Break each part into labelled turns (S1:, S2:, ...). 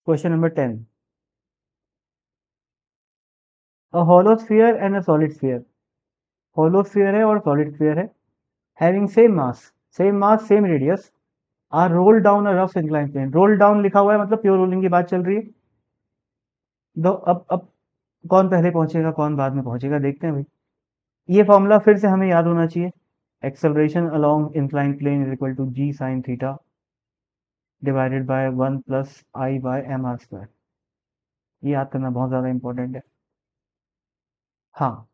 S1: Question number 10, a hollow sphere and a solid sphere, hollow sphere है और solid sphere है, having same mass same radius are rolled down a rough inclined plane। roll down लिखा हुआ है मतलब pure rolling की बात चल रही है। दो अब कौन पहले पहुंचेगा कौन बाद में पहुंचेगा देखते हैं भाई। ये फॉर्मूला फिर से हमें याद होना चाहिए, acceleration along incline plane is equal to g sine theta divided by 1 plus I by M R square. ये याद करना बहुत ज़्यादा इंपॉर्टेंट है। हाँ,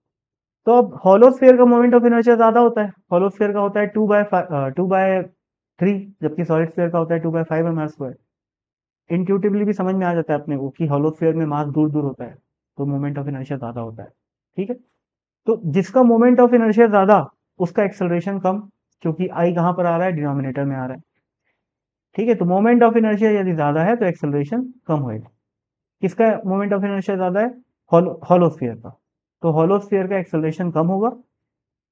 S1: तो अब हॉलो स्फीयर का मोमेंट ऑफ इनर्शिया ज़्यादा होता है, हॉलो स्फीयर का होता है 2/3, जबकि सॉलिड स्फीयर का होता है 2/5 एम आर स्क्वायर। इंट्यूटिवली भी समझ में आ जाता है अपने को कि हॉलो स्फीयर में मास दूर दूर होता है तो मोमेंट ऑफ इनर्शिया ज़्यादा होता है। ठीक है, तो जिसका मोमेंट ऑफ इनर्शिया ज़्यादा उसका एक्सेलरेशन कम, क्योंकि आई कहाँ पर आ रहा है, डिनोमिनेटर में आ रहा है। ठीक है, तो मोमेंट ऑफ इनर्शिया यदि ज़्यादा है तो एक्सेलरेशन कम होएगा। किसका मोमेंट ऑफ इनर्शिया ज़्यादा है, हॉलो स्फीयर का, तो हॉलो स्फीयर का एक्सेलरेशन कम होगा,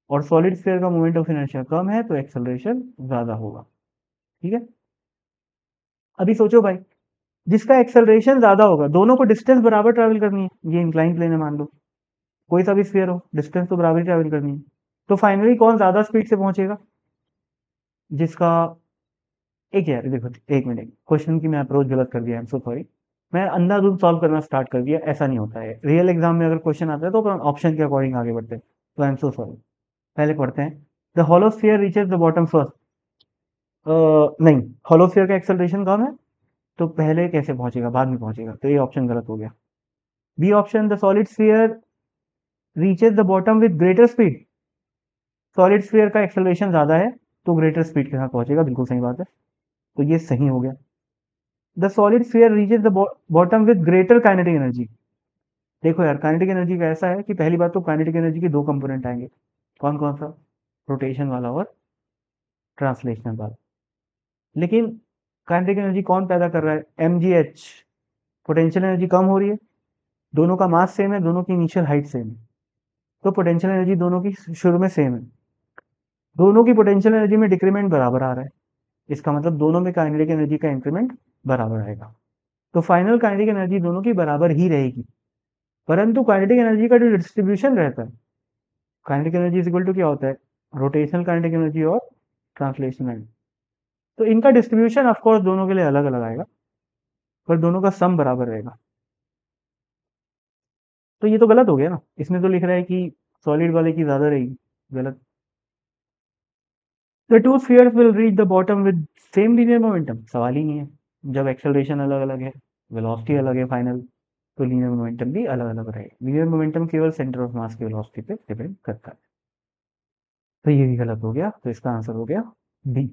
S1: और सॉलिड स्फीयर का मोमेंट ऑफ इनर्शिया कम है तो एक्सेलरेशन ज़्यादा होगा। ठीक है, अभी सोचो भाई, जिसका एक्सेलरेशन ज़्यादा होगा, दोनों को डिस्टेंस बराबर ट्रैवल करनी है, ये इंक्लाइन प्लेन है मान लो, कोई सा भी स्फीयर हो डिस्टेंस तो बराबर ट्रैवल करनी है, तो फाइनली कौन ज़्यादा स्पीड से पहुंचेगा, जिसका, एक यार देखो, एक मिनट, क्वेश्चन की मैं अप्रोच गलत कर दिया, आई एम सो सॉरी। मैं अंधाधुंध सॉल्व करना स्टार्ट कर दिया, ऐसा नहीं होता है, रियल एग्जाम में अगर क्वेश्चन आता है तो अपन ऑप्शन के अकॉर्डिंग आगे बढ़ते हैं, तो आई एम सो सॉरी। पहले पढ़ते हैं, the hollow sphere reaches the bottom first. नहीं, हॉलो स्फीयर का एक्सेलरेशन कम है तो पहले कैसे पहुंचेगा, बाद में पहुंचेगा, तो ये ऑप्शन गलत हो गया। B option, the solid sphere reaches the bottom with greater speed, solid sphere का एक्सेलरेशन ज्यादा है तो ग्रेटर स्पीड के साथ पहुंचेगा, बिल्कुल सही बात है, तो ये सही हो गया। The solid sphere reaches the bottom with greater kinetic energy. देखो यार, काइनेटिक एनर्जी का ऐसा है कि पहली बात तो काइनेटिक एनर्जी के दो कंपोनेंट आएंगे, कौन कौन सा, रोटेशन वाला और ट्रांसलेशनल वाला। लेकिन काइनेटिक एनर्जी कौन पैदा कर रहा है, M G H, potential energy कम हो रही है, दोनों का मास सेम है, दोनों की इनिशियल हाइट सेम है, तो पोटेंशियल एनर्जी दोनों की शुरू में सेम है, दोनों की पोटेंशियल एनर्जी में डिक्रीमेंट बराबर आ रहा है, इसका मतलब दोनों में काइनेटिक एनर्जी का इंक्रीमेंट बराबर आएगा, तो फाइनल काइनेटिक एनर्जी दोनों की बराबर ही रहेगी। परंतु काइनेटिक एनर्जी का जो डिस्ट्रीब्यूशन रहता है, kinetic energy is equal to क्या होता है, रोटेशनल काइनेटिक एनर्जी और ट्रांसलेशनल एनर्जी, तो इनका डिस्ट्रीब्यूशन ऑफकोर्स दोनों के लिए अलग अलग आएगा, पर दोनों का सम बराबर रहेगा। तो ये तो गलत हो गया ना, इसमें तो लिख रहा है कि सॉलिड वाले की ज्यादा रहेगी, गलत। The two spheres will reach the bottom with same linear momentum, सवाल ही नहीं है, जब एक्सेलरेशन अलग अलग है, वेलोसिटी अलग है फाइनल, तो लीनियर मोमेंटम भी अलग अलग रहेगा, लीनियर मोमेंटम केवल सेंटर ऑफ मास की वेलोसिटी पे डिपेंड करता है। तो ये भी गलत हो गया, तो इसका आंसर हो गया बी।